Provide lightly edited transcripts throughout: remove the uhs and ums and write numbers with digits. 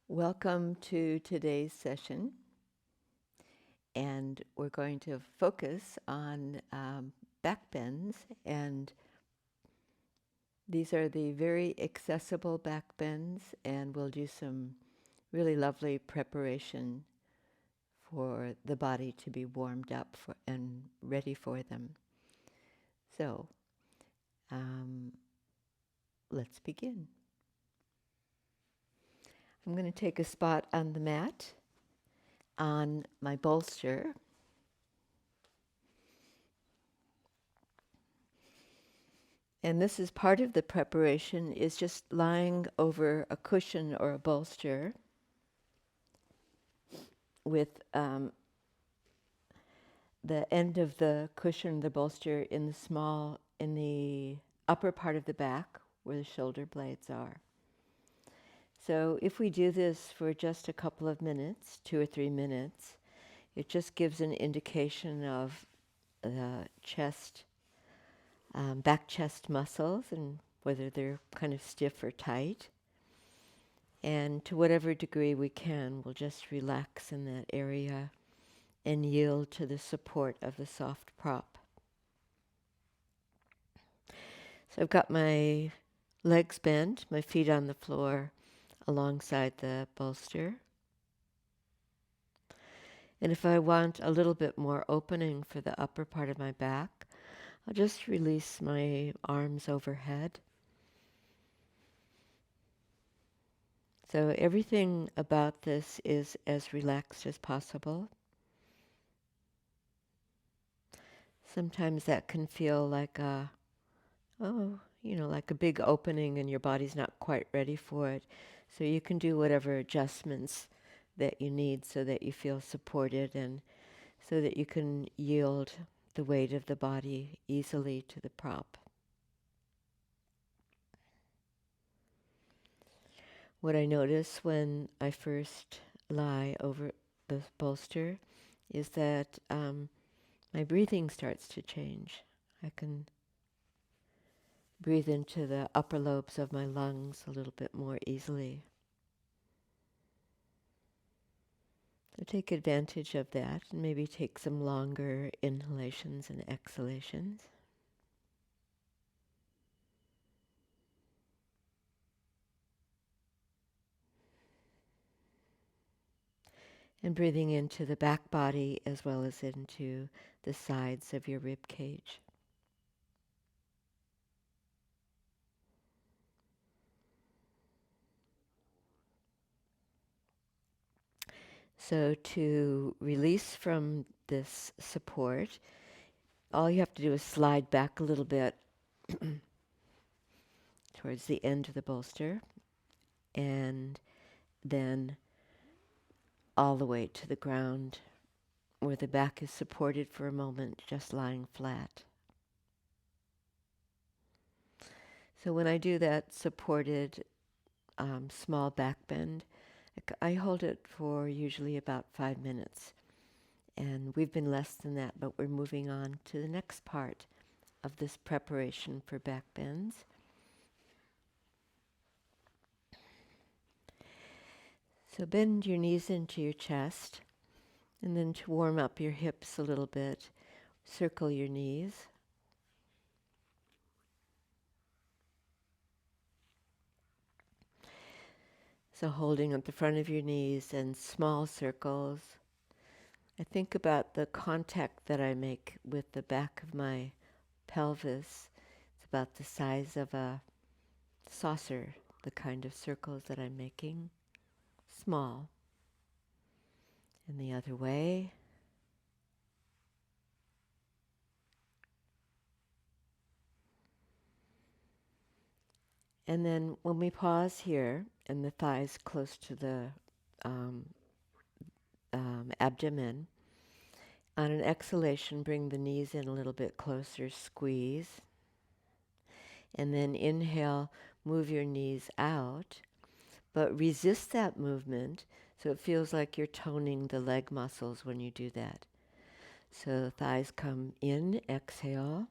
Welcome to today's session, and we're going to focus on backbends, and these are the very accessible backbends, and we'll do some really lovely preparation for the body to be warmed up and ready for them. So um, let's begin. I'm going to take a spot on the mat on my bolster. And this is part of the preparation, is just lying over a cushion or a bolster with the end of the cushion, the bolster in the upper part of the back where the shoulder blades are. So if we do this for just a couple of minutes, 2 or 3 minutes, it just gives an indication of the chest, back chest muscles and whether they're kind of stiff or tight. And to whatever degree we can, we'll just relax in that area and yield to the support of the soft prop. So I've got my legs bent, my feet on the floor alongside the bolster. And if I want a little bit more opening for the upper part of my back, I'll just release my arms overhead. So everything about this is as relaxed as possible. Sometimes that can feel like like a big opening and your body's not quite ready for it. So you can do whatever adjustments that you need so that you feel supported and so that you can yield the weight of the body easily to the prop. What I notice when I first lie over the bolster is that my breathing starts to change. I can breathe into the upper lobes of my lungs a little bit more easily. So take advantage of that and maybe take some longer inhalations and exhalations. And breathing into the back body as well as into the sides of your rib cage. So to release from this support, all you have to do is slide back a little bit towards the end of the bolster and then all the way to the ground where the back is supported for a moment, just lying flat. So when I do that supported small back bend, I hold it for usually about 5 minutes. And we've been less than that, but we're moving on to the next part of this preparation for back bends. So bend your knees into your chest, and then to warm up your hips a little bit, circle your knees. So holding at the front of your knees and small circles. I think about the contact that I make with the back of my pelvis. It's about the size of a saucer, the kind of circles that I'm making. Small. And the other way. And then when we pause here and the thighs close to the um, abdomen, on an exhalation, bring the knees in a little bit closer, squeeze. And then inhale, move your knees out, but resist that movement so it feels like you're toning the leg muscles when you do that. So thighs come in, exhale,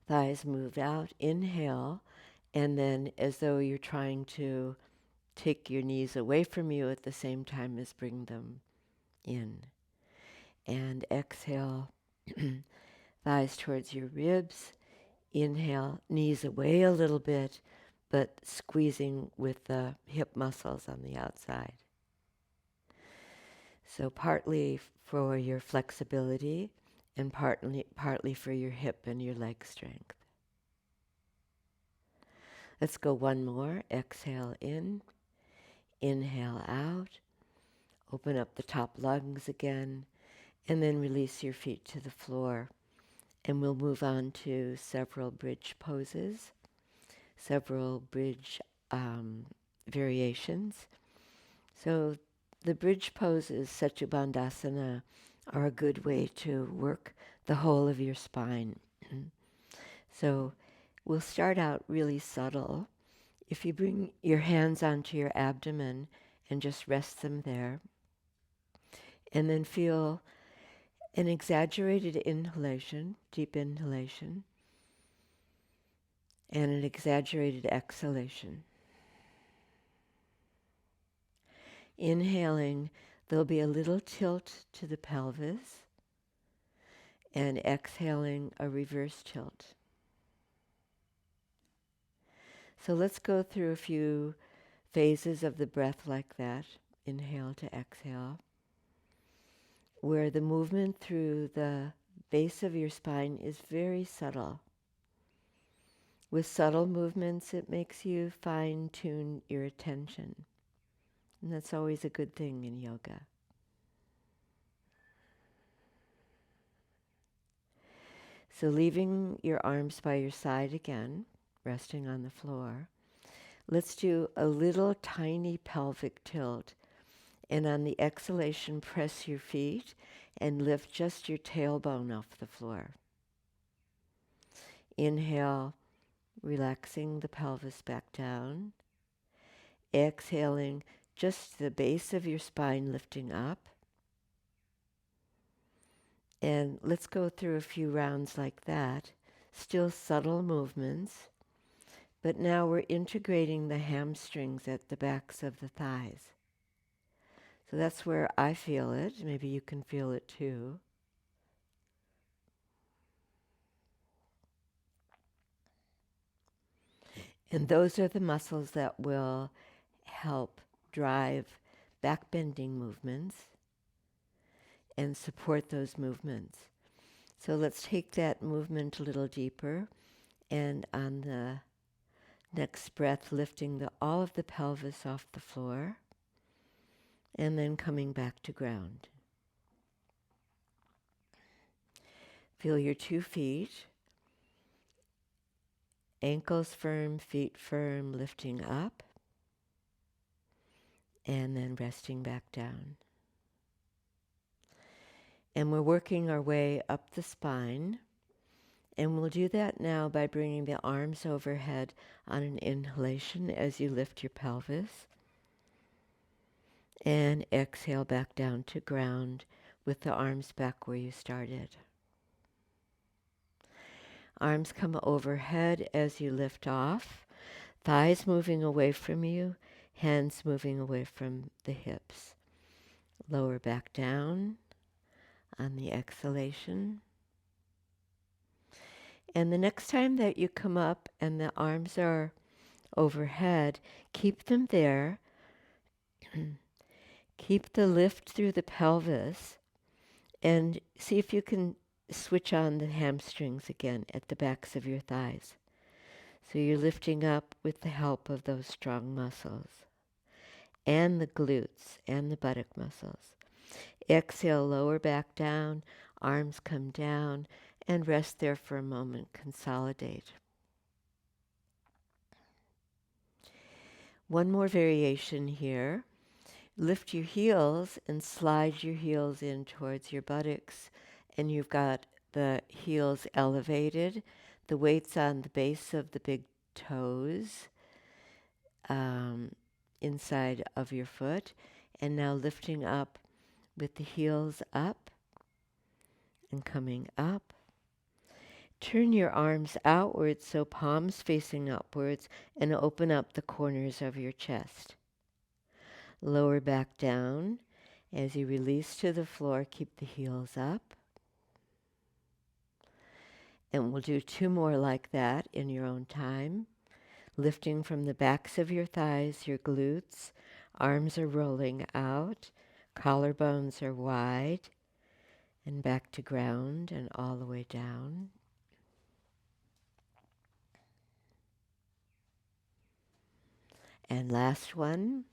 thighs move out, inhale, and then as though you're trying to take your knees away from you at the same time as bring them in. And exhale, thighs towards your ribs. Inhale, knees away a little bit, but squeezing with the hip muscles on the outside. So partly for your flexibility and partly for your hip and your leg strength. Let's go one more. Exhale in, inhale out, open up the top lungs again, and then release your feet to the floor. And we'll move on to several bridge poses, several bridge variations. So the bridge poses, Satchubandasana, are a good way to work the whole of your spine. So we'll start out really subtle. If you bring your hands onto your abdomen and just rest them there, and then feel an exaggerated inhalation, deep inhalation, and an exaggerated exhalation. Inhaling, there'll be a little tilt to the pelvis, and exhaling, a reverse tilt. So let's go through a few phases of the breath like that, inhale to exhale, where the movement through the base of your spine is very subtle. With subtle movements, it makes you fine-tune your attention. And that's always a good thing in yoga. So leaving your arms by your side again, resting on the floor, let's do a little tiny pelvic tilt. And on the exhalation, press your feet and lift just your tailbone off the floor. Inhale, relaxing the pelvis back down. Exhaling, just the base of your spine lifting up. And let's go through a few rounds like that. Still subtle movements, but now we're integrating the hamstrings at the backs of the thighs. So that's where I feel it. Maybe you can feel it too. And those are the muscles that will help drive backbending movements and support those movements. So let's take that movement a little deeper, and on the next breath, lifting all of the pelvis off the floor, and then coming back to ground. Feel your 2 feet, ankles firm, feet firm, lifting up, and then resting back down. And we're working our way up the spine, and we'll do that now by bringing the arms overhead on an inhalation as you lift your pelvis, and exhale back down to ground with the arms back where you started. Arms come overhead as you lift off, thighs moving away from you, hands moving away from the hips. Lower back down on the exhalation. And the next time that you come up and the arms are overhead, keep them there. Keep the lift through the pelvis, and see if you can switch on the hamstrings again at the backs of your thighs. So you're lifting up with the help of those strong muscles, and the glutes, and the buttock muscles. Exhale, lower back down, arms come down, and rest there for a moment, consolidate. One more variation here. Lift your heels and slide your heels in towards your buttocks, and you've got the heels elevated, the weight's on the base of the big toes, inside of your foot, and now lifting up with the heels up and coming up. Turn your arms outwards, so palms facing upwards, and open up the corners of your chest. Lower back down. As you release to the floor, keep the heels up. And we'll do 2 more like that in your own time. Lifting from the backs of your thighs, your glutes. Arms are rolling out. Collarbones are wide. And back to ground and all the way down. And last one.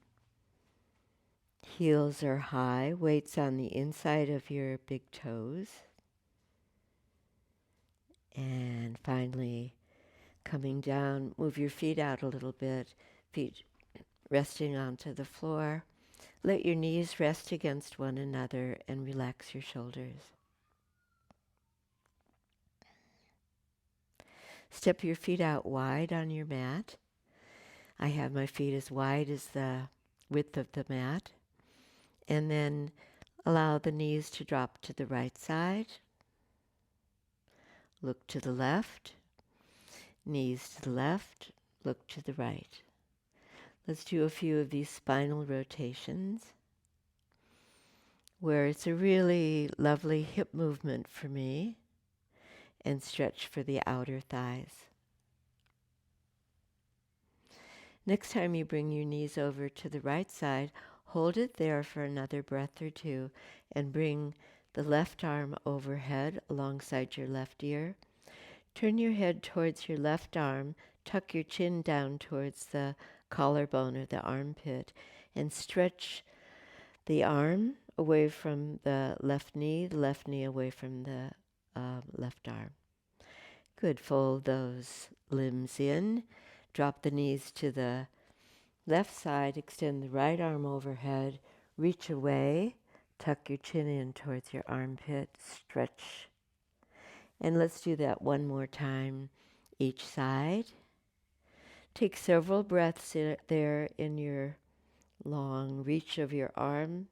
Heels are high, weights on the inside of your big toes. And finally, coming down, move your feet out a little bit, feet resting onto the floor. Let your knees rest against one another and relax your shoulders. Step your feet out wide on your mat. I have my feet as wide as the width of the mat. And then allow the knees to drop to the right side. Look to the left. Knees to the left. Look to the right. Let's do a few of these spinal rotations where it's a really lovely hip movement for me and stretch for the outer thighs. Next time you bring your knees over to the right side, hold it there for another breath or two and bring the left arm overhead alongside your left ear. Turn your head towards your left arm, tuck your chin down towards the collarbone or the armpit, and stretch the arm away from the left knee away from the left arm. Good. Fold those limbs in. Drop the knees to the left side. Extend the right arm overhead. Reach away. Tuck your chin in towards your armpit. Stretch. And let's do that one more time each side. Take several breaths there in your long reach of your arm.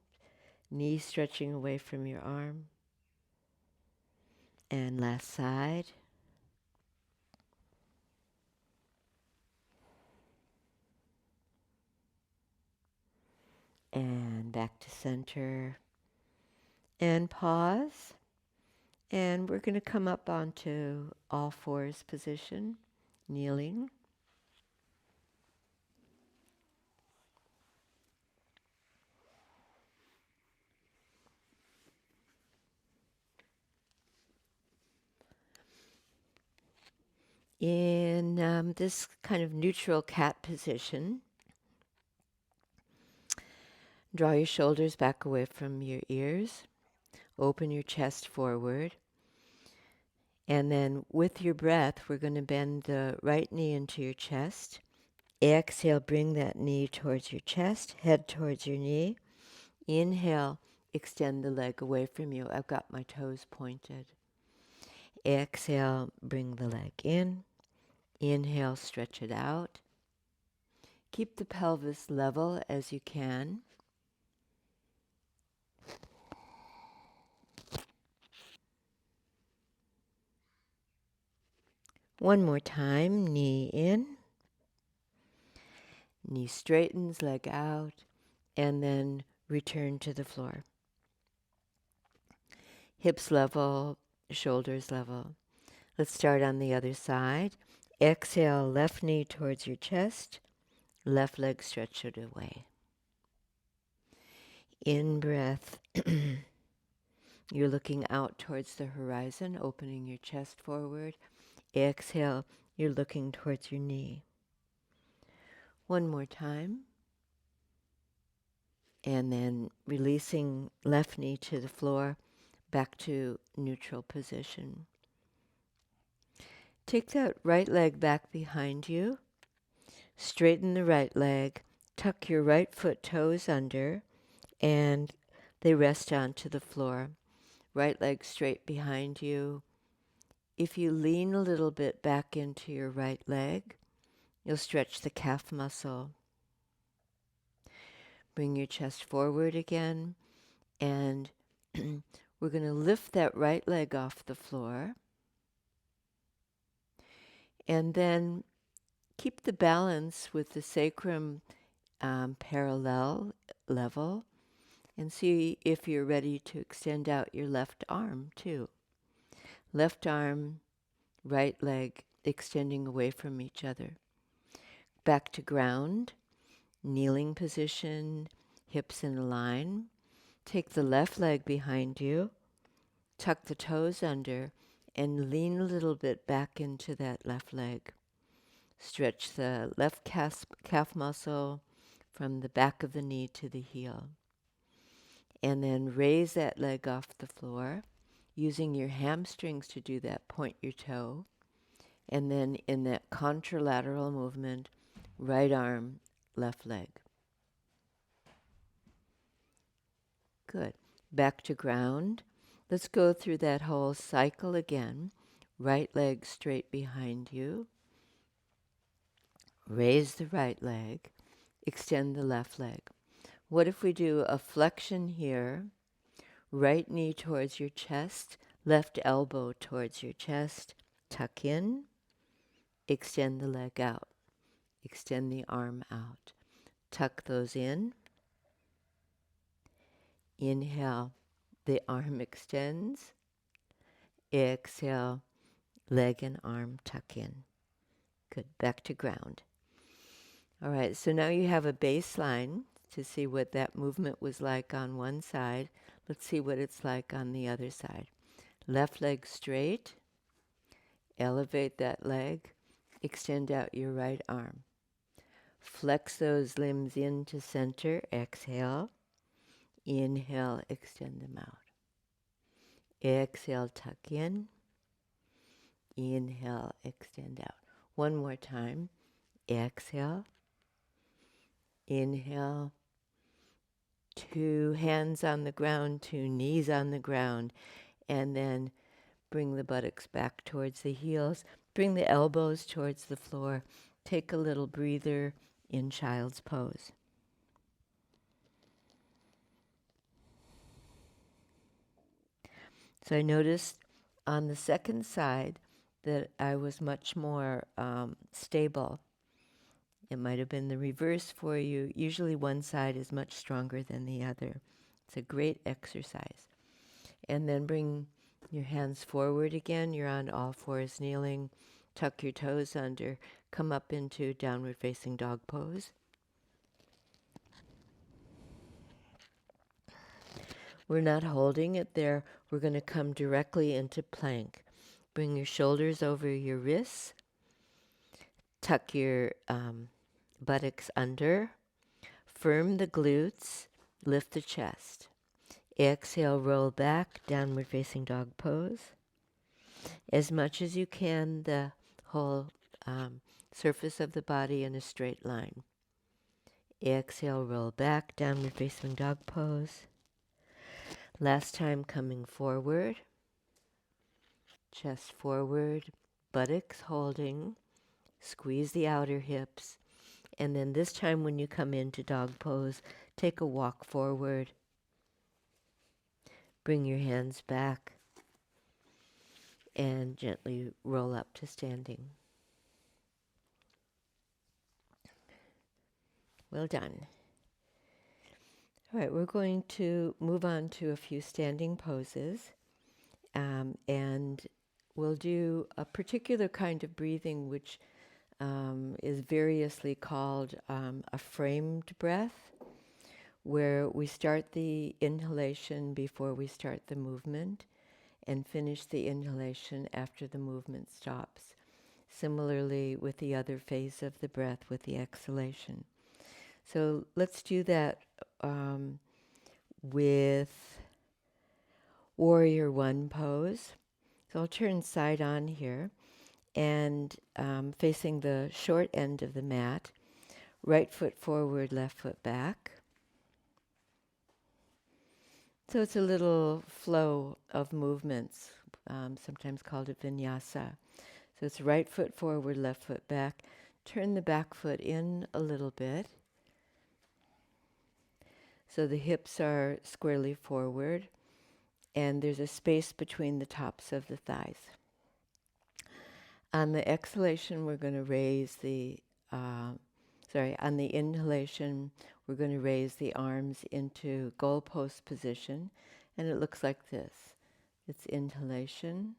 Knee stretching away from your arm. And last side. And back to center. And pause. And we're going to come up onto all fours position, kneeling. In this kind of neutral cat position, draw your shoulders back away from your ears. Open your chest forward. And then with your breath, we're going to bend the right knee into your chest. Exhale, bring that knee towards your chest, head towards your knee. Inhale, extend the leg away from you. I've got my toes pointed. Exhale, bring the leg in. Inhale, stretch it out. Keep the pelvis level as you can. One more time, knee in. Knee straightens, leg out, and then return to the floor. Hips level, shoulders level. Let's start on the other side. Exhale, left knee towards your chest, left leg stretch it away. In breath, you're looking out towards the horizon, opening your chest forward. Exhale, you're looking towards your knee. One more time. And then releasing left knee to the floor, back to neutral position. Take that right leg back behind you. Straighten the right leg. Tuck your right foot toes under, and they rest onto the floor. Right leg straight behind you. If you lean a little bit back into your right leg, you'll stretch the calf muscle. Bring your chest forward again, and we're going to lift that right leg off the floor. And then keep the balance with the sacrum parallel level. And see if you're ready to extend out your left arm too. Left arm, right leg extending away from each other. Back to ground, kneeling position, hips in a line. Take the left leg behind you, tuck the toes under, and lean a little bit back into that left leg. Stretch the left calf muscle from the back of the knee to the heel. And then raise that leg off the floor, using your hamstrings to do that. Point your toe. And then in that contralateral movement, right arm, left leg. Good. Back to ground. Let's go through that whole cycle again. Right leg straight behind you. Raise the right leg. Extend the left leg. What if we do a flexion here? Right knee towards your chest, left elbow towards your chest. Tuck in. Extend the leg out. Extend the arm out. Tuck those in. Inhale, the arm extends. Exhale, leg and arm tuck in. Good, back to ground. All right, so now you have a baseline to see what that movement was like on one side. Let's see what it's like on the other side. Left leg straight. Elevate that leg. Extend out your right arm. Flex those limbs into center. Exhale. Inhale, extend them out. Exhale, tuck in. Inhale, extend out. One more time. Exhale. Inhale. 2 hands on the ground, 2 knees on the ground. And then bring the buttocks back towards the heels. Bring the elbows towards the floor. Take a little breather in child's pose. So I noticed on the second side that I was much more stable. It might have been the reverse for you. Usually one side is much stronger than the other. It's a great exercise. And then bring your hands forward again. You're on all fours kneeling. Tuck your toes under. Come up into downward facing dog pose. We're not holding it there. We're going to come directly into plank. Bring your shoulders over your wrists. Tuck your buttocks under. Firm the glutes. Lift the chest. Exhale, roll back, downward facing dog pose. As much as you can, the whole surface of the body in a straight line. Exhale, roll back, downward facing dog pose. Last time coming forward, chest forward, buttocks holding, squeeze the outer hips, and then this time when you come into dog pose, take a walk forward, bring your hands back, and gently roll up to standing. Well done. All right, we're going to move on to a few standing poses, and we'll do a particular kind of breathing which is variously called a framed breath, where we start the inhalation before we start the movement and finish the inhalation after the movement stops. Similarly with the other phase of the breath, with the exhalation. So let's do that with Warrior One pose. So I'll turn side on here and facing the short end of the mat, right foot forward, left foot back. So it's a little flow of movements, sometimes called a vinyasa. So it's right foot forward, left foot back. Turn the back foot in a little bit. So the hips are squarely forward, and there's a space between the tops of the thighs. On the exhalation, we're going to raise the On the inhalation, we're going to raise the arms into goalpost position, and it looks like this. It's inhalation,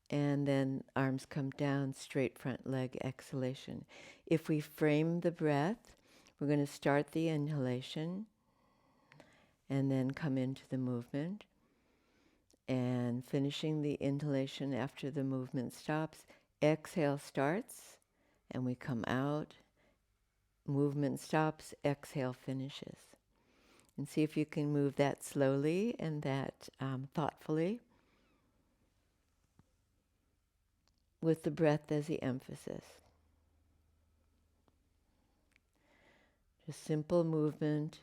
and then arms come down, straight front leg, exhalation. If we frame the breath, we're going to start the inhalation and then come into the movement, and finishing the inhalation after the movement stops. Exhale starts, and we come out. Movement stops, exhale finishes. And see if you can move that slowly and that thoughtfully, with the breath as the emphasis. Just simple movement.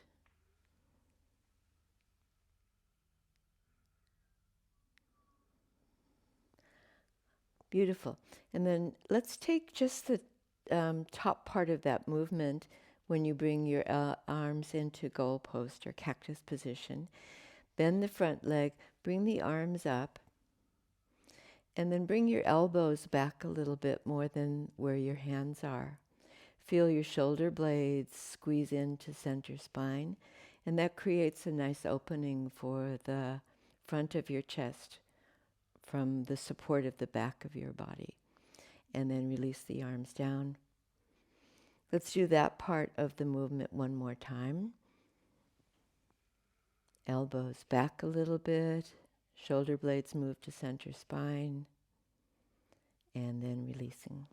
Beautiful. And then let's take just the top part of that movement when you bring your arms into goalpost or cactus position. Bend the front leg, bring the arms up, and then bring your elbows back a little bit more than where your hands are. Feel your shoulder blades squeeze into center spine, and that creates a nice opening for the front of your chest from the support of the back of your body. And then release the arms down. Let's do that part of the movement one more time. Elbows back a little bit, shoulder blades move to center spine, and then releasing.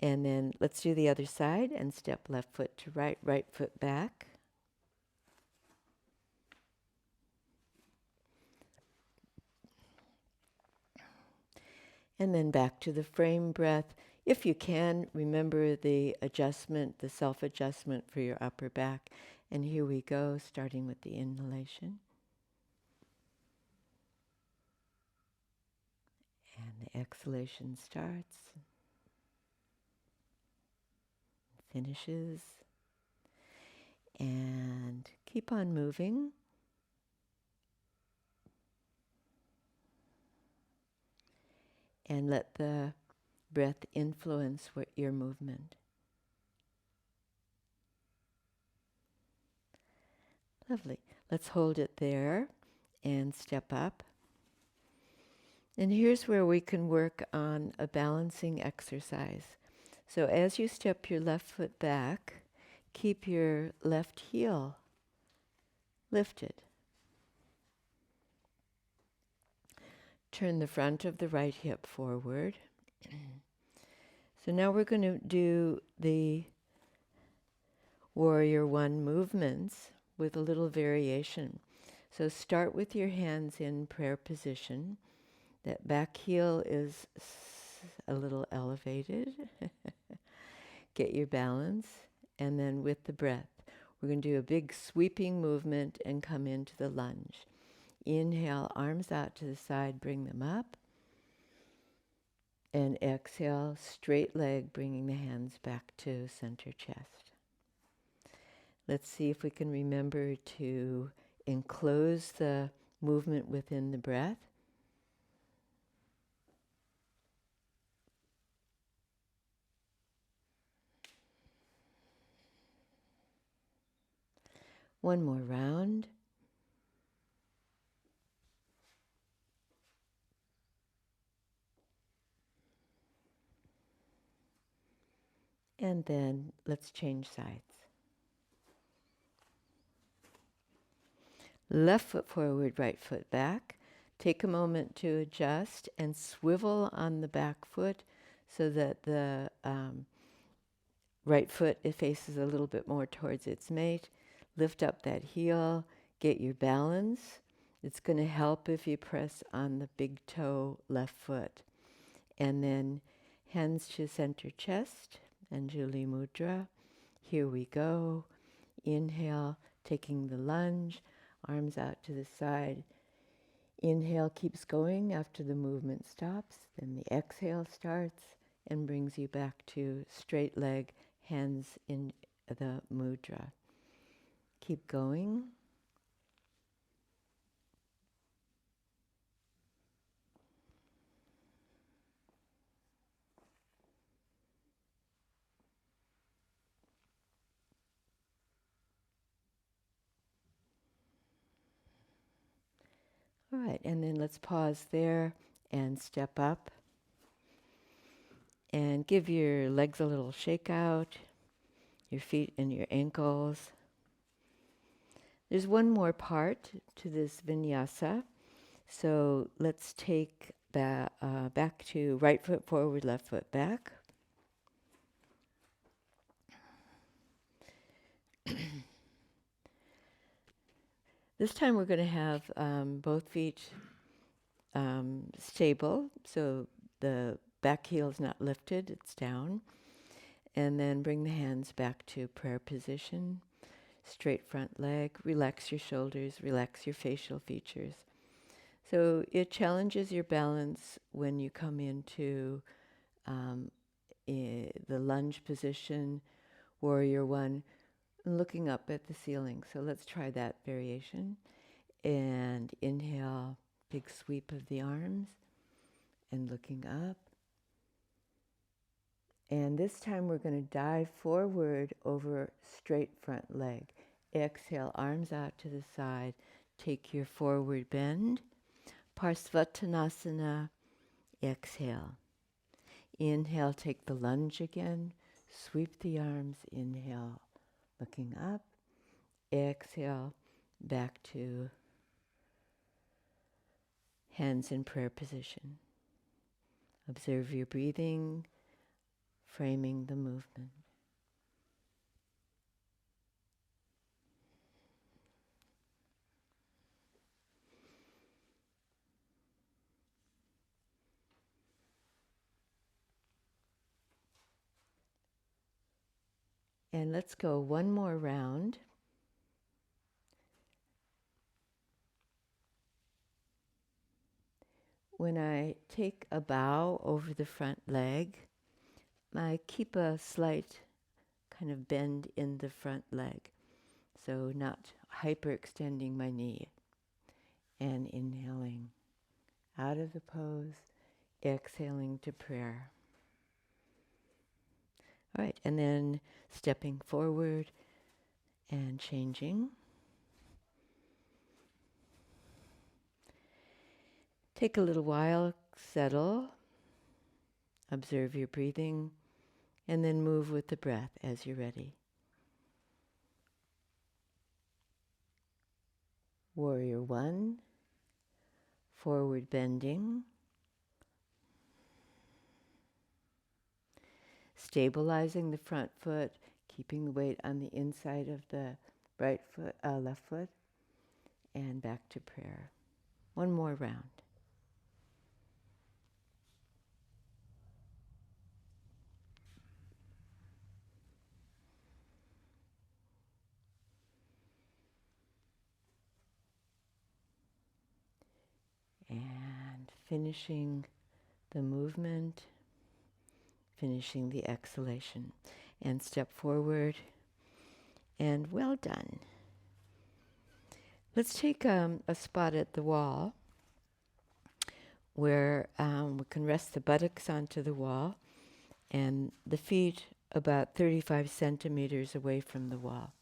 And then let's do the other side and step left foot to right, right foot back. And then back to the frame breath. If you can, remember the adjustment, the self-adjustment for your upper back. And here we go, starting with the inhalation. And the exhalation starts, finishes, and keep on moving. And let the breath influence your movement. Lovely. Let's hold it there and step up. And here's where we can work on a balancing exercise. So as you step your left foot back, keep your left heel lifted. Turn the front of the right hip forward. So now we're going to do the Warrior One movements with a little variation. So start with your hands in prayer position. That back heel is a little elevated. Get your balance. And then with the breath, we're going to do a big sweeping movement and come into the lunge. Inhale, arms out to the side, bring them up. And exhale, straight leg, bringing the hands back to center chest. Let's see if we can remember to enclose the movement within the breath. One more round. And then let's change sides. Left foot forward, right foot back. Take a moment to adjust and swivel on the back foot so that the right foot faces a little bit more towards its mate. Lift up that heel, get your balance. It's going to help if you press on the big toe left foot. And then hands to center chest, Anjali Mudra. Here we go. Inhale, taking the lunge, arms out to the side. Inhale keeps going after the movement stops. Then the exhale starts and brings you back to straight leg, hands in the mudra. Keep going. All right, and then let's pause there and step up and give your legs a little shake out, your feet and your ankles. There's one more part to this vinyasa. So let's take that back to right foot forward, left foot back. This time we're going to have both feet stable, so the back heel is not lifted, it's down. And then bring the hands back to prayer position. Straight front leg, relax your shoulders, relax your facial features. So it challenges your balance when you come into the lunge position, warrior one, looking up at the ceiling. So let's try that variation. And inhale, big sweep of the arms and looking up. And this time we're going to dive forward over straight front leg. Exhale, arms out to the side. Take your forward bend. Parsvattanasana. Exhale. Inhale, take the lunge again. Sweep the arms. Inhale, looking up. Exhale, back to hands in prayer position. Observe your breathing, framing the movement. And let's go one more round. When I take a bow over the front leg, I keep a slight kind of bend in the front leg, so not hyperextending my knee. And inhaling out of the pose, exhaling to prayer. All right, and then stepping forward and changing. Take a little while, settle, observe your breathing, and then move with the breath as you're ready. Warrior one, forward bending, stabilizing the front foot, keeping the weight on the inside of the left foot, and back to prayer. One more round. And finishing the movement, finishing the exhalation. And step forward, and well done. Let's take a spot at the wall where we can rest the buttocks onto the wall and the feet about 35 centimeters away from the wall.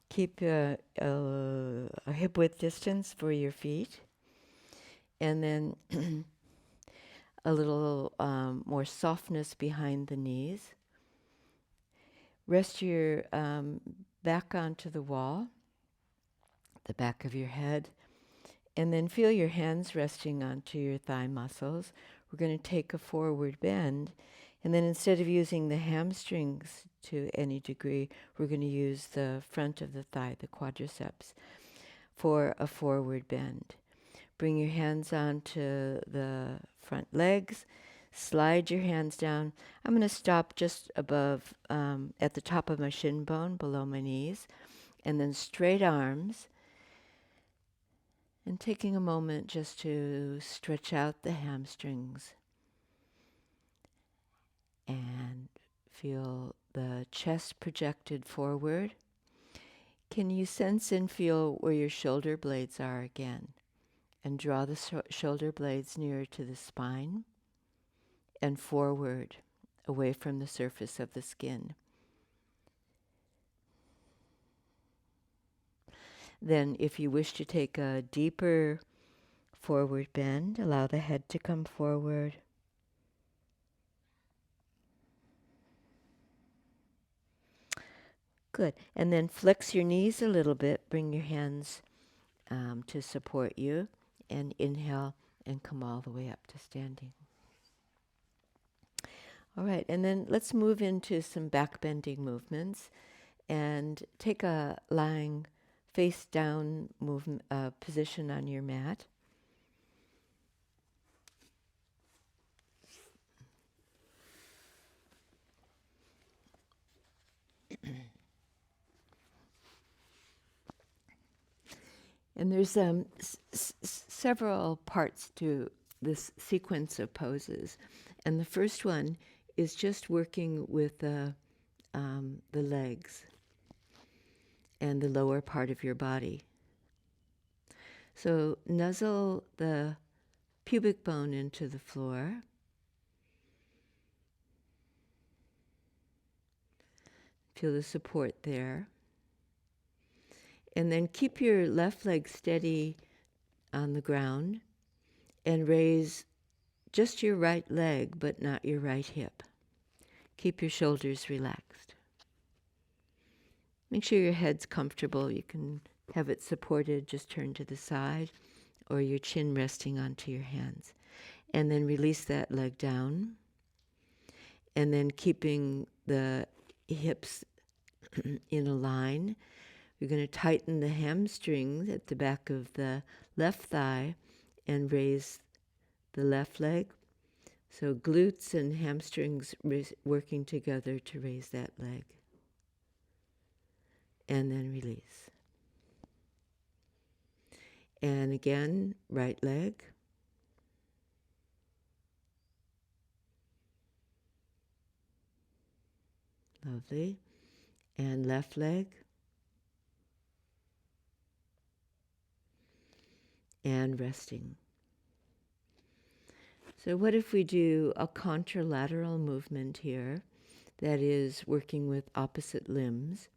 Keep a hip width distance for your feet, and then a little more softness behind the knees. Rest your back onto the wall, the back of your head, and then feel your hands resting onto your thigh muscles. We're going to take a forward bend, and then instead of using the hamstrings to any degree, we're going to use the front of the thigh, the quadriceps, for a forward bend. Bring your hands onto the front legs. Slide your hands down. I'm going to stop just above, at the top of my shin bone, below my knees, and then straight arms. And taking a moment just to stretch out the hamstrings and feel the chest projected forward. Can you sense and feel where your shoulder blades are again? And draw the shoulder blades nearer to the spine and forward, away from the surface of the skin. Then, if you wish to take a deeper forward bend. Allow the head to come forward. Good. And then flex your knees a little bit. Bring your hands to support you. And inhale and come all the way up to standing. All right. And then let's move into some backbending movements. And take a lying face down position on your mat. And there's several parts to this sequence of poses. And the first one is just working with the legs and the lower part of your body. So nuzzle the pubic bone into the floor. Feel the support there. And then keep your left leg steady on the ground and raise just your right leg, but not your right hip. Keep your shoulders relaxed. Make sure your head's comfortable. You can have it supported, just turn to the side, or your chin resting onto your hands. And then release that leg down. And then keeping the hips in a line. You're going to tighten the hamstrings at the back of the left thigh and raise the left leg. So glutes and hamstrings working together to raise that leg. And then release. And again, right leg. Lovely. And left leg. And resting. So what if we do a contralateral movement here that is working with opposite limbs?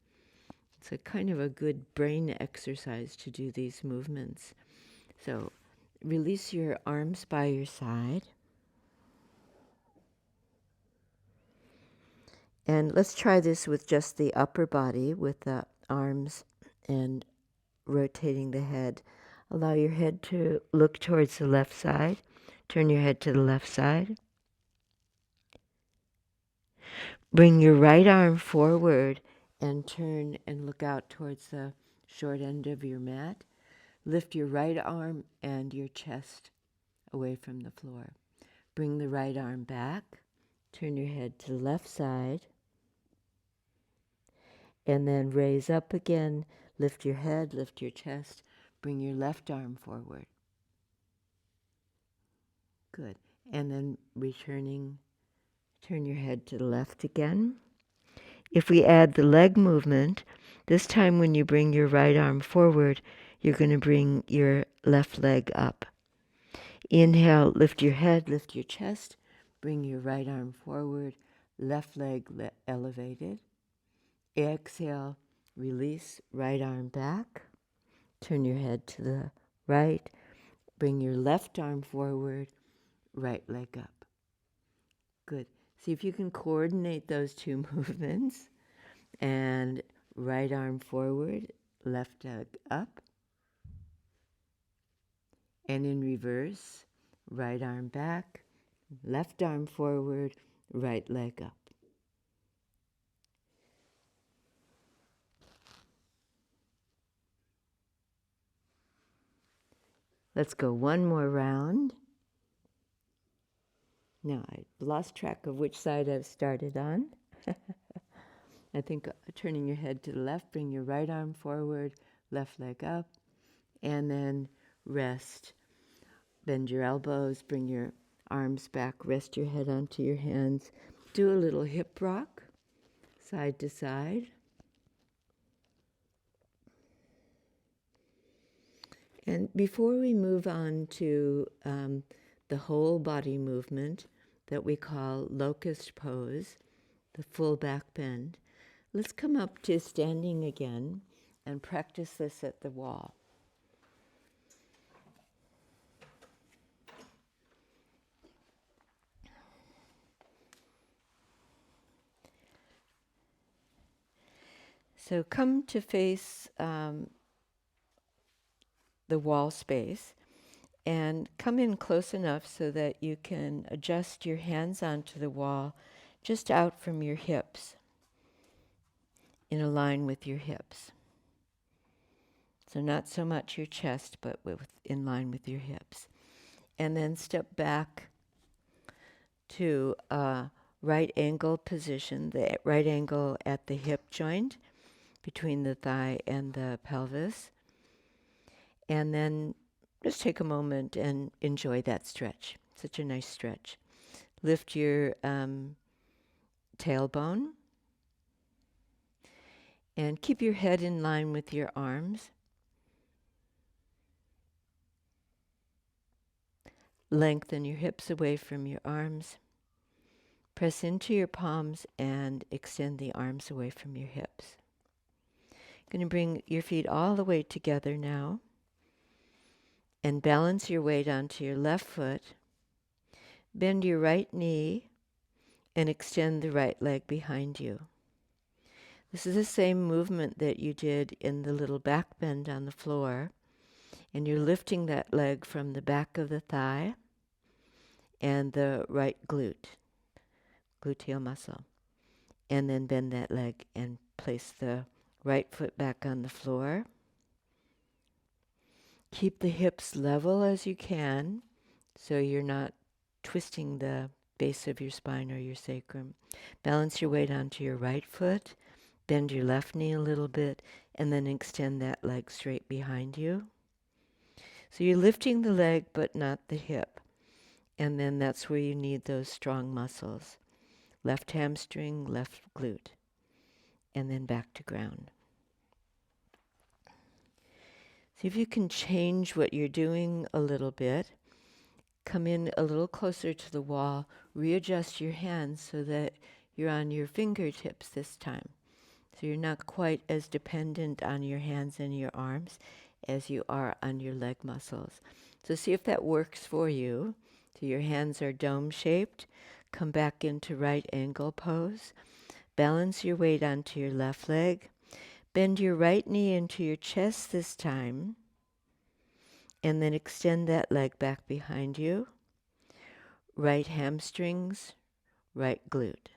It's a kind of a good brain exercise to do these movements. So release your arms by your side. And let's try this with just the upper body, with the arms and rotating the head. Allow your head to look towards the left side. Turn your head to the left side. Bring your right arm forward and turn and look out towards the short end of your mat. Lift your right arm and your chest away from the floor. Bring the right arm back. Turn your head to the left side. And then raise up again. Lift your head, lift your chest. Bring your left arm forward. Good. And then returning, turn your head to the left again. If we add the leg movement, this time when you bring your right arm forward, you're going to bring your left leg up. Inhale, lift your head, lift your chest. Bring your right arm forward, left leg elevated. Exhale, release, right arm back. Turn your head to the right. Bring your left arm forward, right leg up. Good. See if you can coordinate those two movements. And right arm forward, left leg up. And in reverse, right arm back, left arm forward, right leg up. Let's go one more round. Now, I lost track of which side I've started on. I think turning your head to the left, bring your right arm forward, left leg up, and then rest. Bend your elbows, bring your arms back, rest your head onto your hands. Do a little hip rock, side to side. And before we move on to the whole body movement that we call locust pose, the full back bend, let's come up to standing again and practice this at the wall. So come to face the wall space and come in close enough so that you can adjust your hands onto the wall just out from your hips, in a line with your hips. So not so much your chest, but in line with your hips. And then step back to a right angle position, the right angle at the hip joint between the thigh and the pelvis. And then just take a moment and enjoy that stretch. Such a nice stretch. Lift your tailbone and keep your head in line with your arms. Lengthen your hips away from your arms. Press into your palms and extend the arms away from your hips. Going to bring your feet all the way together now and balance your weight onto your left foot. Bend your right knee and extend the right leg behind you. This is the same movement that you did in the little back bend on the floor. And you're lifting that leg from the back of the thigh and the right gluteal muscle. And then bend that leg and place the right foot back on the floor. Keep the hips level as you can so you're not twisting the base of your spine or your sacrum. Balance your weight onto your right foot. Bend your left knee a little bit and then extend that leg straight behind you. So you're lifting the leg but not the hip. And then that's where you need those strong muscles. Left hamstring, left glute. And then back to ground. See if you can change what you're doing a little bit. Come in a little closer to the wall. Readjust your hands so that you're on your fingertips this time. So you're not quite as dependent on your hands and your arms as you are on your leg muscles. So see if that works for you. So your hands are dome-shaped. Come back into right angle pose. Balance your weight onto your left leg. Bend your right knee into your chest this time. And then extend that leg back behind you. Right hamstrings, right glute.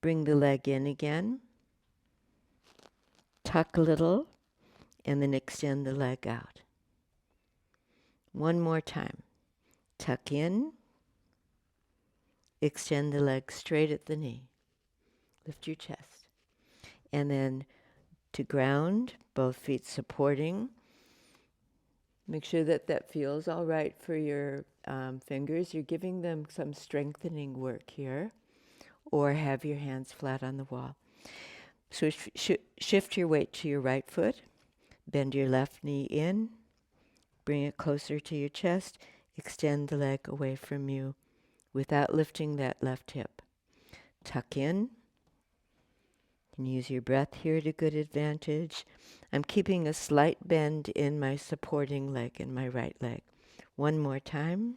Bring the leg in again. Tuck a little. And then extend the leg out. One more time. Tuck in. Extend the leg straight at the knee. Lift your chest. And then to ground, both feet supporting. Make sure that that feels all right for your fingers. You're giving them some strengthening work here. Or have your hands flat on the wall. So shift your weight to your right foot. Bend your left knee in. Bring it closer to your chest. Extend the leg away from you without lifting that left hip. Tuck in. You can use your breath here to good advantage. I'm keeping a slight bend in my supporting leg, in my right leg. One more time.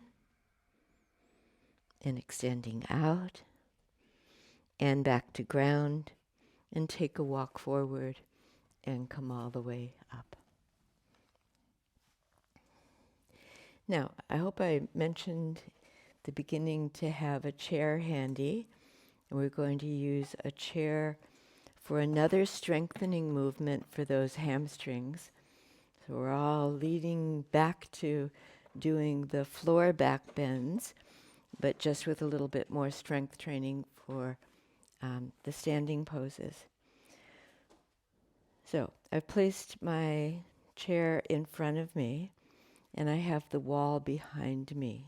And extending out. And back to ground. And take a walk forward and come all the way up. Now, I hope I mentioned at the beginning to have a chair handy. And we're going to use a chair for another strengthening movement for those hamstrings. So we're all leading back to doing the floor back bends, but just with a little bit more strength training for the standing poses. So I've placed my chair in front of me, and I have the wall behind me.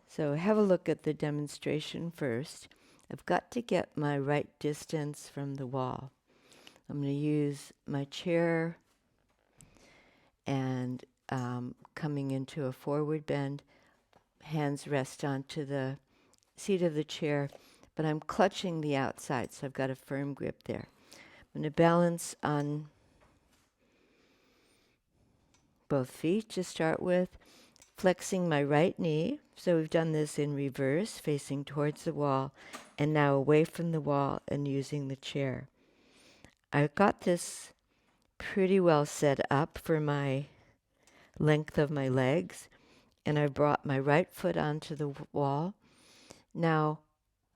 So have a look at the demonstration first. I've got to get my right distance from the wall. I'm going to use my chair and coming into a forward bend. Hands rest onto the seat of the chair, but I'm clutching the outside, so I've got a firm grip there. I'm going to balance on both feet to start with. Flexing my right knee. So we've done this in reverse, facing towards the wall, and now away from the wall and using the chair. I've got this pretty well set up for my length of my legs, and I've brought my right foot onto the wall. Now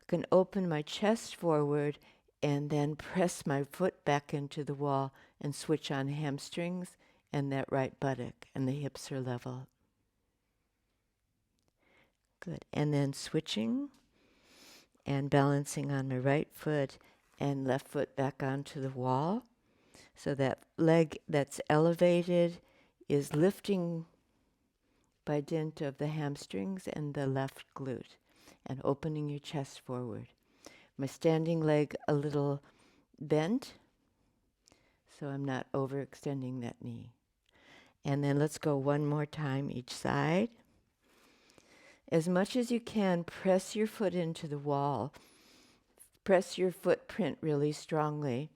I can open my chest forward and then press my foot back into the wall and switch on hamstrings and that right buttock, and the hips are level. Good. And then switching and balancing on my right foot and left foot back onto the wall. So that leg that's elevated is lifting by dint of the hamstrings and the left glute, and opening your chest forward. My standing leg a little bent, so I'm not overextending that knee. And then let's go one more time each side. As much as you can, press your foot into the wall. Press your footprint really strongly,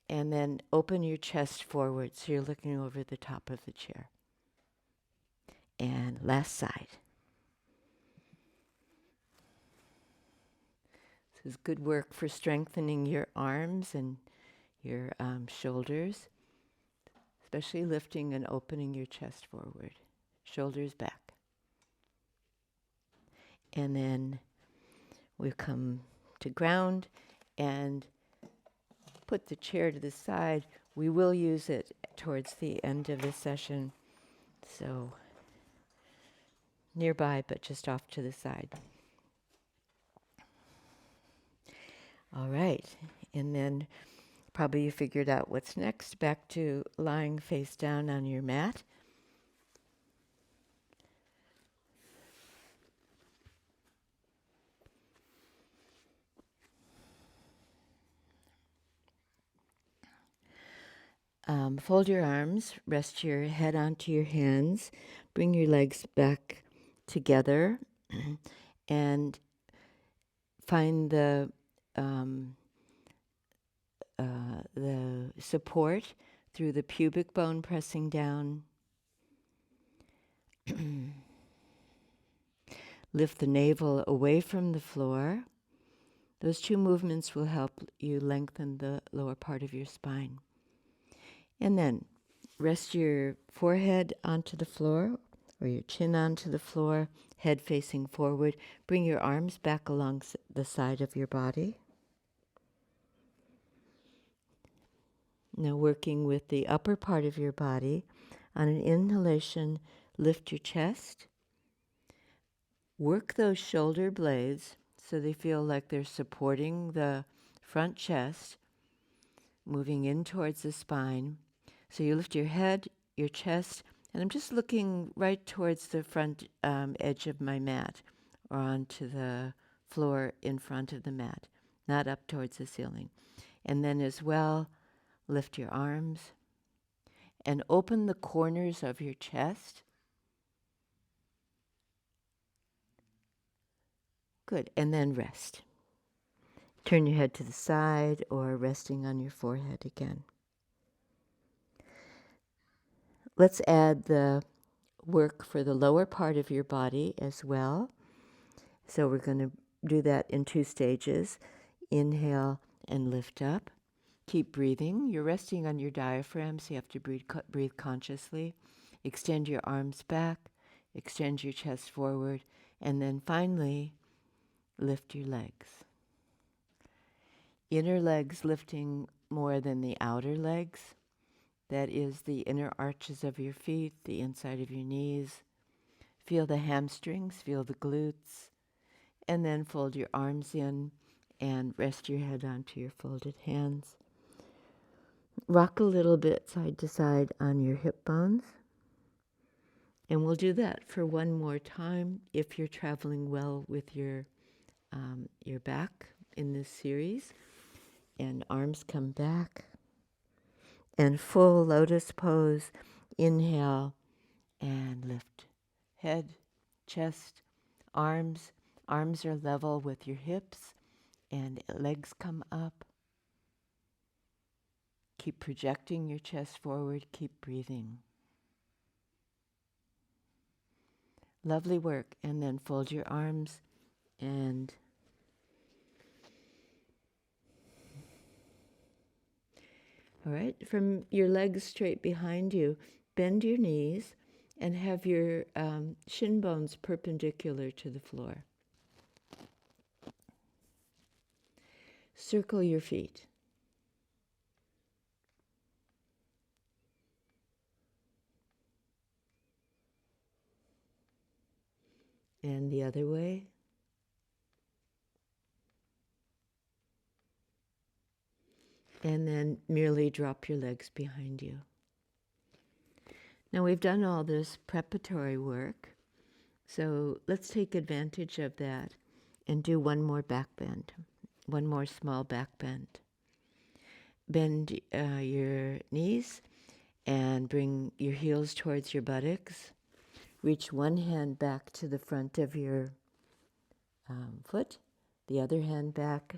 and then open your chest forward so you're looking over the top of the chair. And last side. This is good work for strengthening your arms and your shoulders, especially lifting and opening your chest forward, shoulders back. And then we come to ground and put the chair to the side. We will use it towards the end of the session, so nearby, but just off to the side. All right, and then probably you figured out what's next. Back to lying face down on your mat. Fold your arms, rest your head onto your hands, bring your legs back together, and find the support through the pubic bone pressing down. Lift the navel away from the floor. Those two movements will help you lengthen the lower part of your spine. And then rest your forehead onto the floor or your chin onto the floor, head facing forward. Bring your arms back along the side of your body. Now working with the upper part of your body. On an inhalation, lift your chest. Work those shoulder blades so they feel like they're supporting the front chest, moving in towards the spine. So you lift your head, your chest, and I'm just looking right towards the front edge of my mat or onto the floor in front of the mat, not up towards the ceiling. And then as well, lift your arms and open the corners of your chest. Good. And then rest. Turn your head to the side or resting on your forehead again. Let's add the work for the lower part of your body as well. So we're going to do that in 2 stages. Inhale and lift up. Keep breathing. You're resting on your diaphragm, so you have to breathe consciously. Extend your arms back. Extend your chest forward. And then finally, lift your legs. Inner legs lifting more than the outer legs. That is the inner arches of your feet, the inside of your knees. Feel the hamstrings, feel the glutes. And then fold your arms in and rest your head onto your folded hands. Rock a little bit side to side on your hip bones. And we'll do that for one more time if you're traveling well with your back in this series. And arms come back. And full lotus pose. Inhale and lift. Head, chest, arms. Arms are level with your hips and legs come up. Keep projecting your chest forward. Keep breathing. Lovely work. And then fold your arms and all right, from your legs straight behind you, bend your knees and have your shin bones perpendicular to the floor. Circle your feet. And the other way. And then merely drop your legs behind you. Now we've done all this preparatory work, so let's take advantage of that and do one more back bend, one more small back bend. Bend your knees and bring your heels towards your buttocks. Reach one hand back to the front of your foot, the other hand back.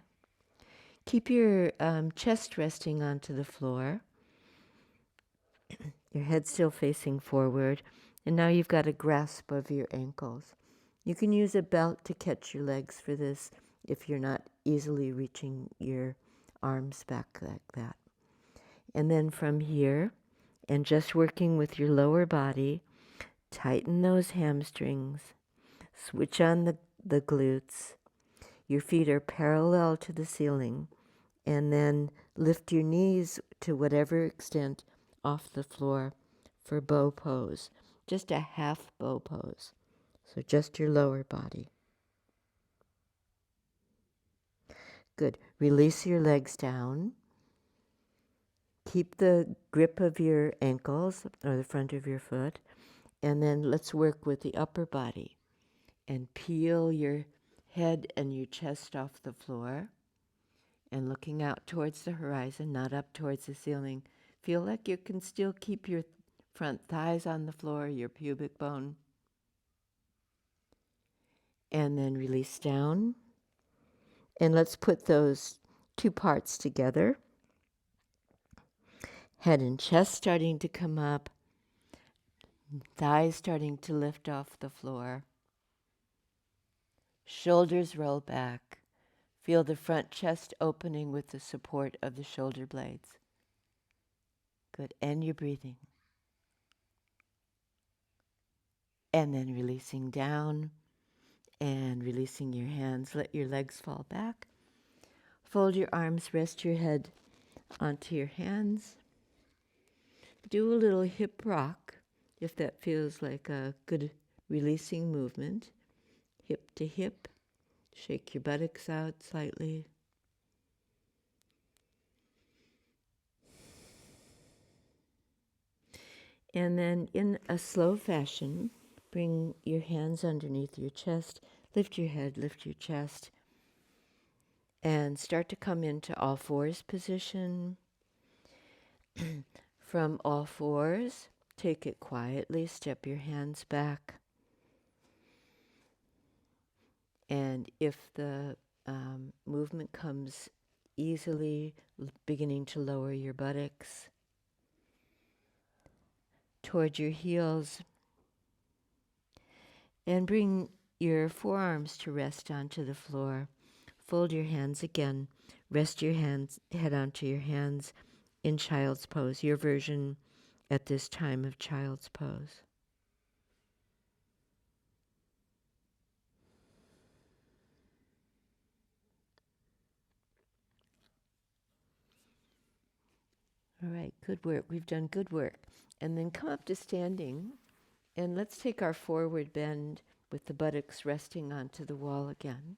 Keep your chest resting onto the floor. Your head still facing forward. And now you've got a grasp of your ankles. You can use a belt to catch your legs for this if you're not easily reaching your arms back like that. And then from here, and just working with your lower body, tighten those hamstrings. Switch on the glutes. Your feet are parallel to the ceiling. And then lift your knees to whatever extent off the floor for bow pose. Just a half bow pose. So just your lower body. Good. Release your legs down. Keep the grip of your ankles or the front of your foot. And then let's work with the upper body. And peel your head and your chest off the floor. And looking out towards the horizon, not up towards the ceiling. Feel like you can still keep your front thighs on the floor, your pubic bone. And then release down. And let's put those two parts together. Head and chest starting to come up. Thighs starting to lift off the floor. Shoulders roll back. Feel the front chest opening with the support of the shoulder blades. Good. And you're breathing. And then releasing down and releasing your hands. Let your legs fall back. Fold your arms, rest your head onto your hands. Do a little hip rock if that feels like a good releasing movement. Hip to hip. Shake your buttocks out slightly. And then in a slow fashion, bring your hands underneath your chest. Lift your head, lift your chest. And start to come into all fours position. From all fours, take it quietly. Step your hands back. And if the movement comes easily, beginning to lower your buttocks toward your heels, and bring your forearms to rest onto the floor. Fold your hands again. Rest your head onto your hands in child's pose, your version at this time of child's pose. All right, good work. We've done good work. And then come up to standing, and let's take our forward bend with the buttocks resting onto the wall again.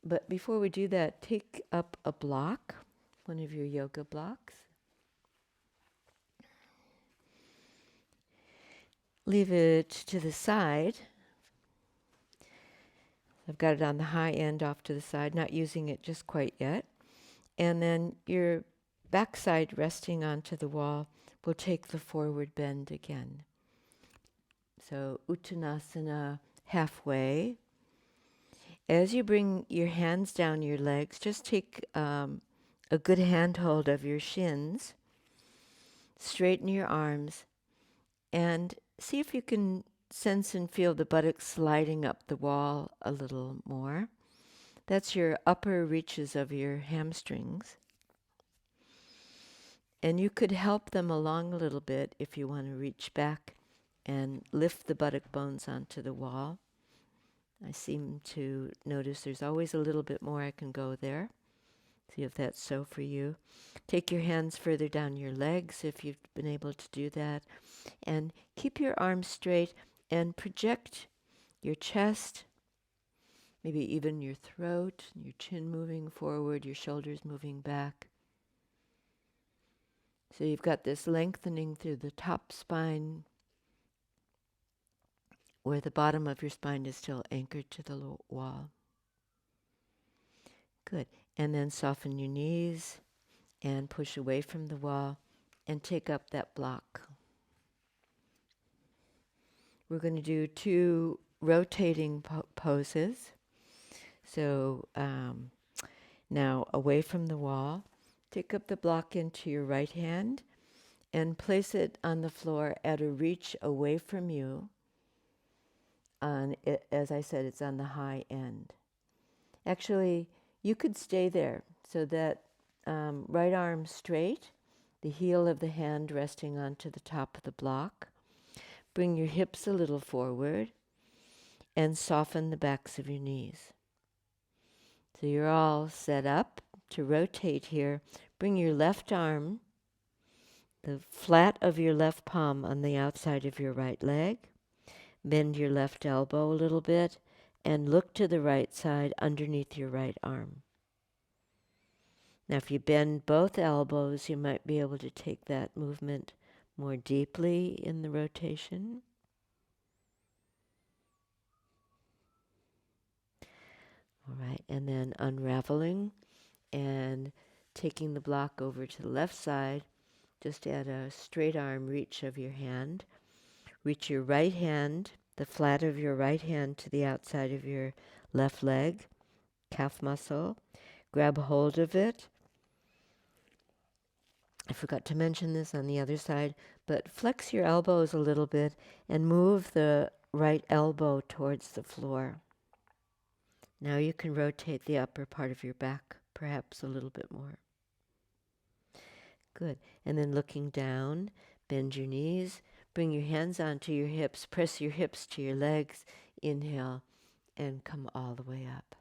But before we do that, take up a block, one of your yoga blocks. Leave it to the side. I've got it on the high end off to the side, not using it just quite yet. And then your backside resting onto the wall will take the forward bend again. So Uttanasana halfway. As you bring your hands down your legs, just take a good handhold of your shins. Straighten your arms And see if you can sense and feel the buttocks sliding up the wall a little more. That's your upper reaches of your hamstrings. And you could help them along a little bit if you want to reach back and lift the buttock bones onto the wall. I seem to notice there's always a little bit more I can go there. See if that's so for you. Take your hands further down your legs if you've been able to do that. And keep your arms straight and project your chest, maybe even your throat, your chin moving forward, your shoulders moving back. So you've got this lengthening through the top spine where the bottom of your spine is still anchored to the wall. Good. And then soften your knees and push away from the wall and take up that block. We're going to do 2 rotating poses. So now away from the wall, take up the block into your right hand and place it on the floor at a reach away from you. As I said, it's on the high end. Actually, you could stay there so that right arm straight, the heel of the hand resting onto the top of the block. Bring your hips a little forward and soften the backs of your knees. So you're all set up to rotate here. Bring your left arm, the flat of your left palm on the outside of your right leg. Bend your left elbow a little bit and look to the right side underneath your right arm. Now if you bend both elbows, you might be able to take that movement more deeply in the rotation. All right, and then unraveling and taking the block over to the left side, just at a straight arm reach of your hand. Reach your right hand, the flat of your right hand to the outside of your left leg, calf muscle. Grab hold of it. I forgot to mention this on the other side, but flex your elbows a little bit and move the right elbow towards the floor. Now you can rotate the upper part of your back, perhaps a little bit more. Good. And then looking down, bend your knees, bring your hands onto your hips, press your hips to your legs, inhale, and come all the way up.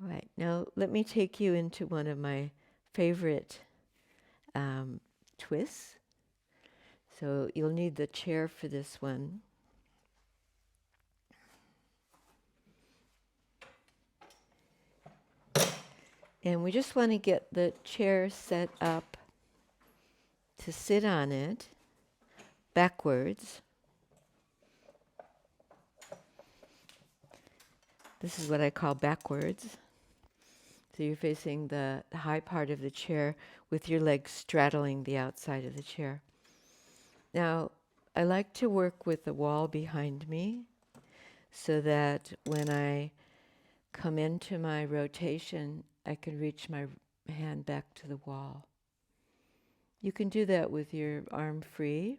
All right, now let me take you into one of my favorite twists. So you'll need the chair for this one. And we just want to get the chair set up to sit on it backwards. This is what I call backwards. So you're facing the high part of the chair with your legs straddling the outside of the chair. Now, I like to work with the wall behind me so that when I come into my rotation, I can reach my hand back to the wall. You can do that with your arm free,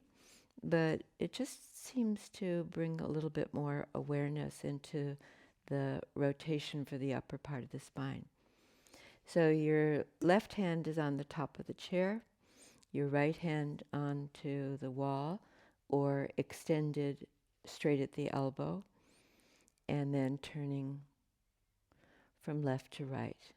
but it just seems to bring a little bit more awareness into the rotation for the upper part of the spine. So your left hand is on the top of the chair, your right hand onto the wall or extended straight at the elbow, and then turning from left to right.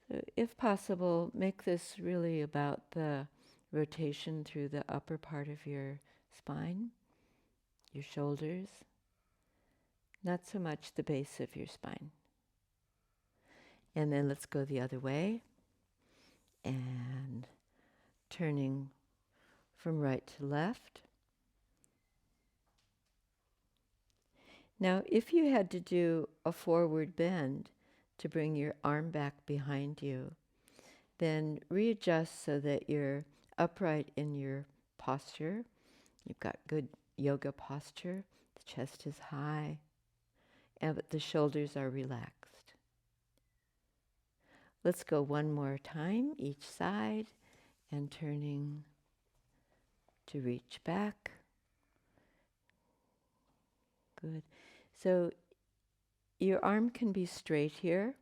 So if possible, make this really about the rotation through the upper part of your spine, your shoulders, not so much the base of your spine. And then let's go the other way and turning from right to left. Now, if you had to do a forward bend to bring your arm back behind you, then readjust so that you're upright in your posture. You've got good yoga posture. The chest is high, and the shoulders are relaxed. Let's go one more time, each side, and turning to reach back. Good. So your arm can be straight here,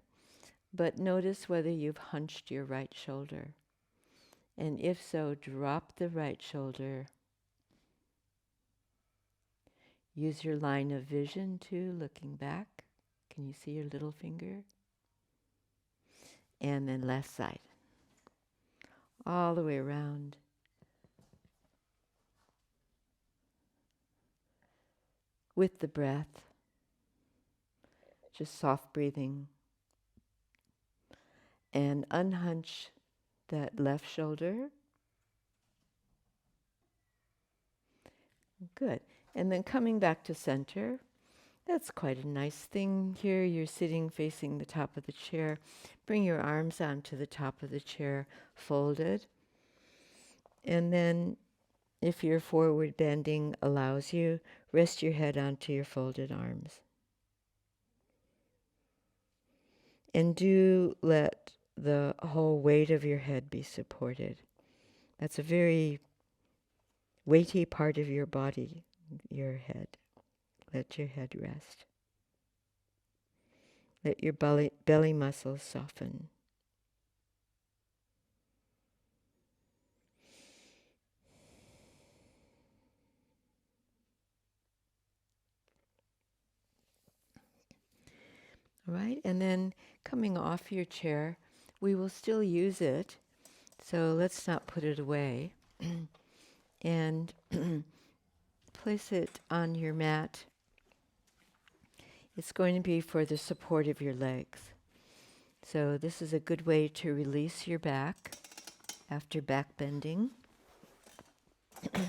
but notice whether you've hunched your right shoulder. And if so, drop the right shoulder. Use your line of vision too, looking back. Can you see your little finger? And then left side. All the way around. With the breath. Just soft breathing. And unhunch that left shoulder. Good. And then coming back to center. That's quite a nice thing here. You're sitting facing the top of the chair. Bring your arms onto the top of the chair, folded. And then, if your forward bending allows you, rest your head onto your folded arms. And do let the whole weight of your head be supported. That's a very weighty part of your body, your head. Let your head rest. Let your belly muscles soften. All right, and then coming off your chair, we will still use it, so let's not put it away. And place it on your mat. It's going to be for the support of your legs. So this is a good way to release your back after back bending. So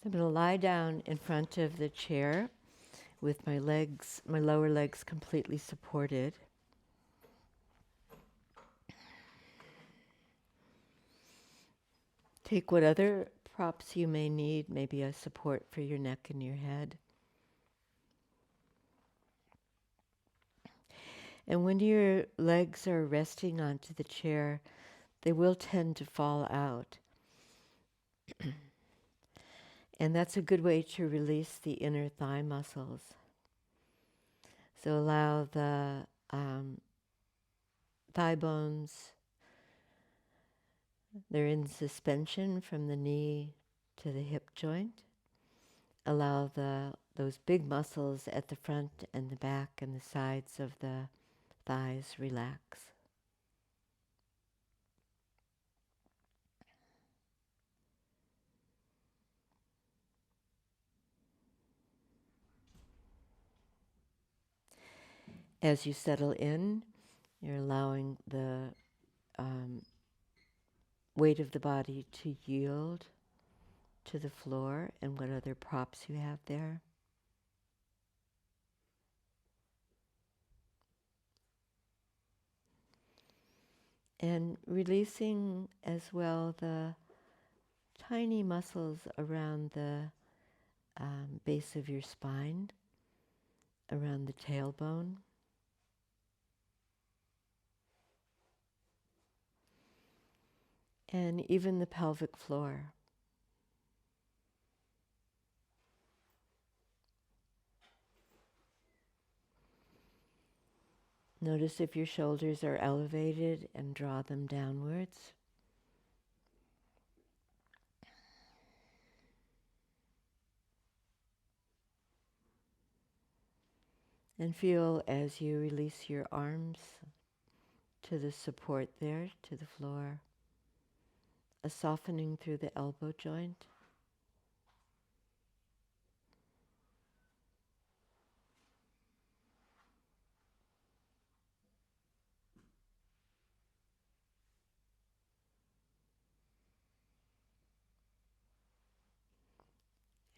I'm going to lie down in front of the chair with my legs, my lower legs completely supported. Take what other props you may need, maybe a support for your neck and your head. And when your legs are resting onto the chair, they will tend to fall out. And that's a good way to release the inner thigh muscles. So allow the thigh bones, they're in suspension from the knee to the hip joint. Allow those big muscles at the front and the back and the sides of the thighs relax. As you settle in, you're allowing the weight of the body to yield to the floor and what other props you have there. And releasing as well the tiny muscles around the base of your spine, around the tailbone. And even the pelvic floor. Notice if your shoulders are elevated and draw them downwards. And feel as you release your arms to the support there, to the floor, a softening through the elbow joint.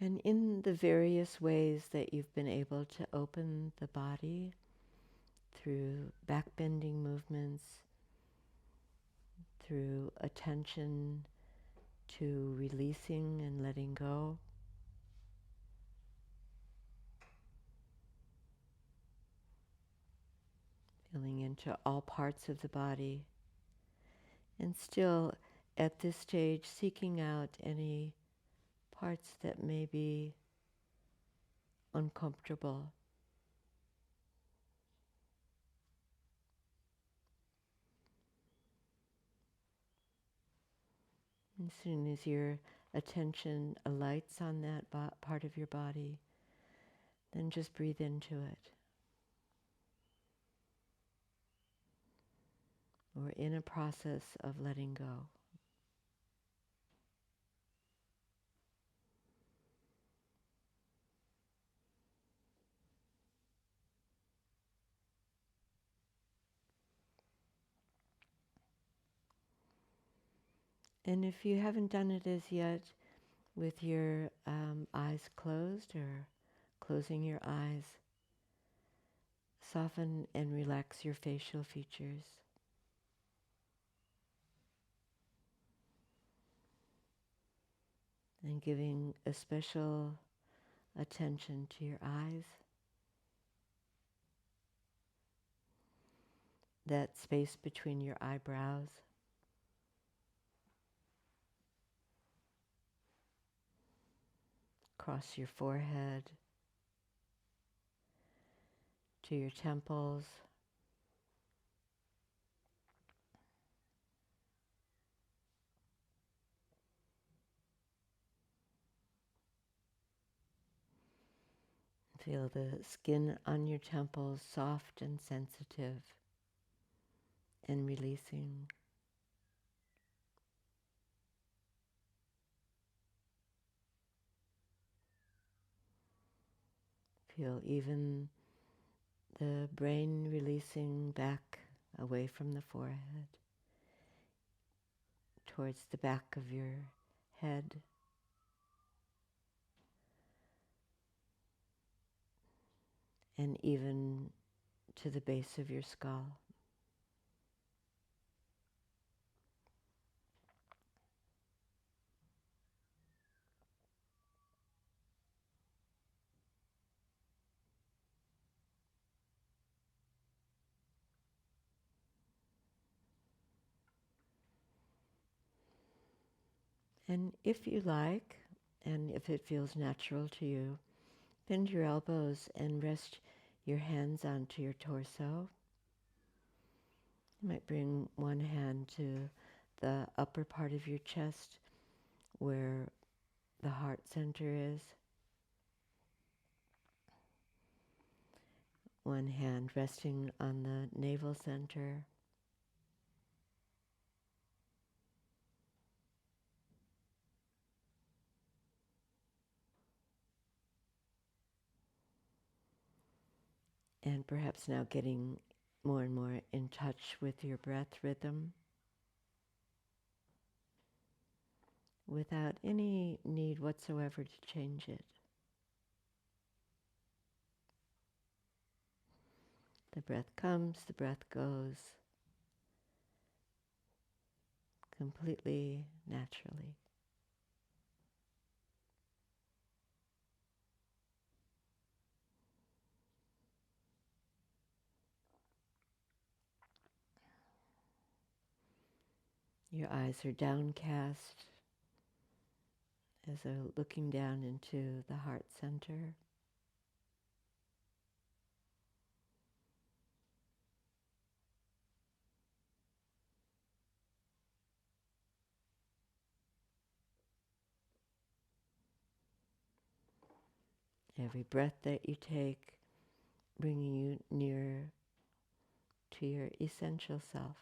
And in the various ways that you've been able to open the body through backbending movements, through attention to releasing and letting go, feeling into all parts of the body, And still, at this stage, seeking out any parts that may be uncomfortable. As soon as your attention alights on that part of your body, then just breathe into it. We're in a process of letting go. And if you haven't done it as yet, with your eyes closed or closing your eyes, soften and relax your facial features. And giving a special attention to your eyes, that space between your eyebrows, across your forehead, to your temples, feel the skin on your temples soft and sensitive and releasing. Feel even the brain releasing back away from the forehead, towards the back of your head, and even to the base of your skull. And if you like, and if it feels natural to you, bend your elbows and rest your hands onto your torso. You might bring one hand to the upper part of your chest where the heart center is. One hand resting on the navel center. And perhaps now getting more and more in touch with your breath rhythm without any need whatsoever to change it. The breath comes, the breath goes, completely naturally. Your eyes are downcast as though looking down into the heart center. Every breath that you take, bringing you nearer to your essential self.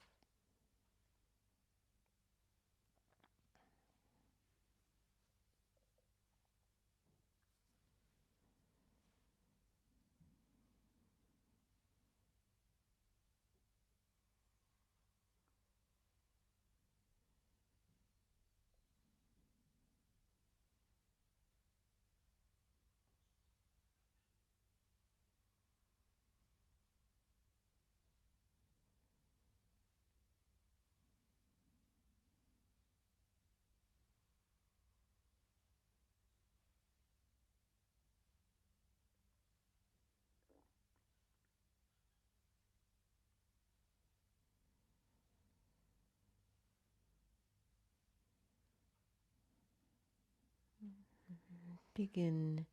Begin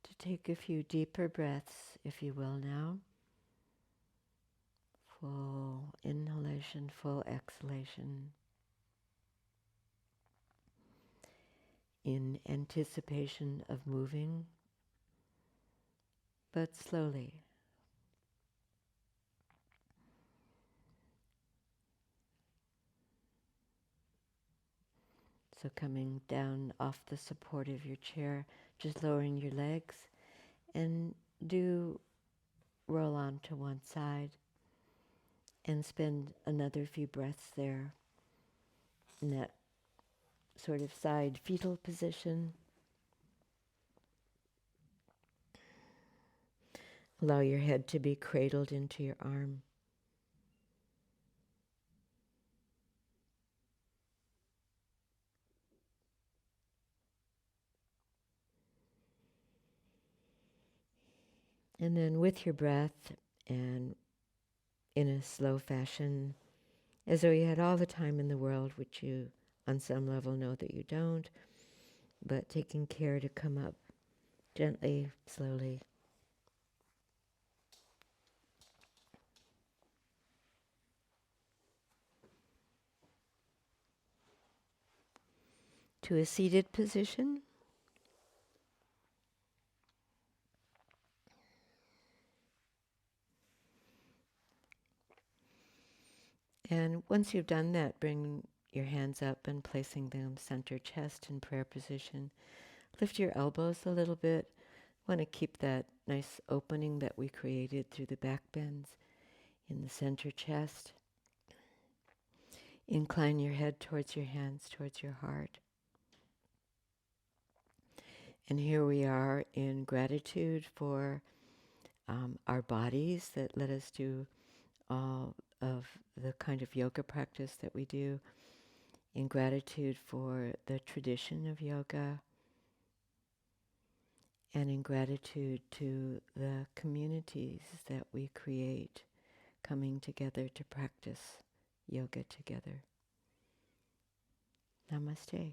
to take a few deeper breaths, if you will, now. Full inhalation, full exhalation. In anticipation of moving, but slowly. So coming down off the support of your chair, just lowering your legs, and do roll on to one side and spend another few breaths there in that sort of side fetal position. Allow your head to be cradled into your arm. And then with your breath and in a slow fashion, as though you had all the time in the world, which you on some level know that you don't, but taking care to come up gently, slowly. To a seated position. And once you've done that, bring your hands up and placing them center chest in prayer position. Lift your elbows a little bit. Want to keep that nice opening that we created through the back bends in the center chest. Incline your head towards your hands, towards your heart. And here we are in gratitude for our bodies that let us do all of the kind of yoga practice that we do, in gratitude for the tradition of yoga, and in gratitude to the communities that we create coming together to practice yoga together. Namaste.